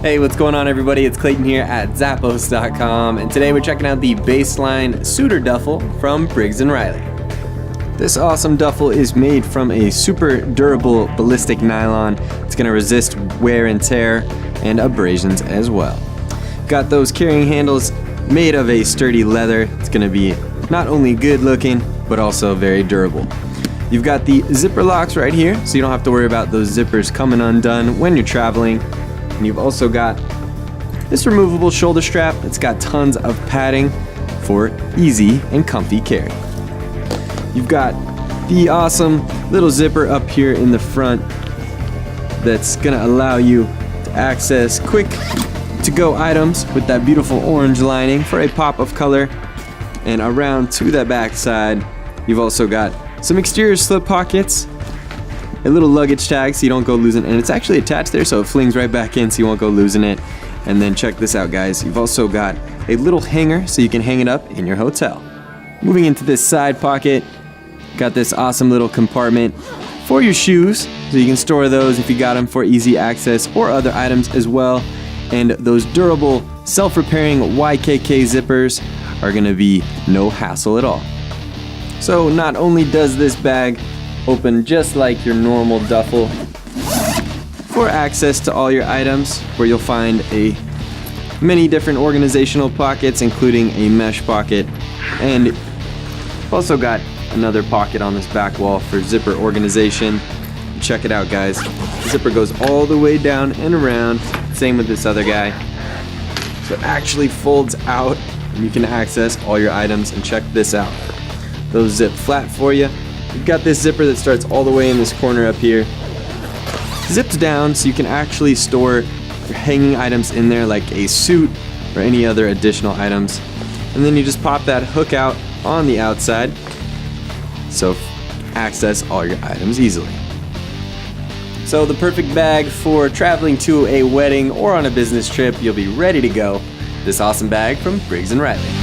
Hey, what's going on everybody? It's Clayton here at Zappos.com, and today we're checking out the baseline Suiter Duffel from Briggs & Riley. This awesome duffel is made from a super durable ballistic nylon. It's going to resist wear and tear and abrasions as well. Got those carrying handles made of a sturdy leather. It's going to be not only good looking, but also very durable. You've got the zipper locks right here, so you don't have to worry about those zippers coming undone when you're traveling. And you've also got this removable shoulder strap. It's got tons of padding for easy and comfy carry. You've got the awesome little zipper up here in the front that's gonna allow you to access quick to-go items with that beautiful orange lining for a pop of color. And around to that back side, you've also got some exterior slip pockets, a little luggage tag so you don't go losing, and it's actually attached there so it flings right back in so you won't go losing it. And then check this out, guys. You've also got a little hanger so you can hang it up in your hotel. Moving into this side pocket, got this awesome little compartment for your shoes so you can store those if you got them for easy access, or other items as well. And those durable self-repairing YKK zippers are gonna be no hassle at all. So not only does this bag open just like your normal duffel for access to all your items, where you'll find many different organizational pockets, including a mesh pocket, and also got another pocket on this back wall for zipper organization. Check it out, guys. The zipper goes all the way down and around. Same with this other guy. So it actually folds out and you can access all your items. And check this out. Those zip flat for you. You've got this zipper that starts all the way in this corner up here. Zips down so you can actually store your hanging items in there, like a suit or any other additional items. And then you just pop that hook out on the outside, so access all your items easily. So the perfect bag for traveling to a wedding or on a business trip. You'll be ready to go. This awesome bag from Briggs & Riley.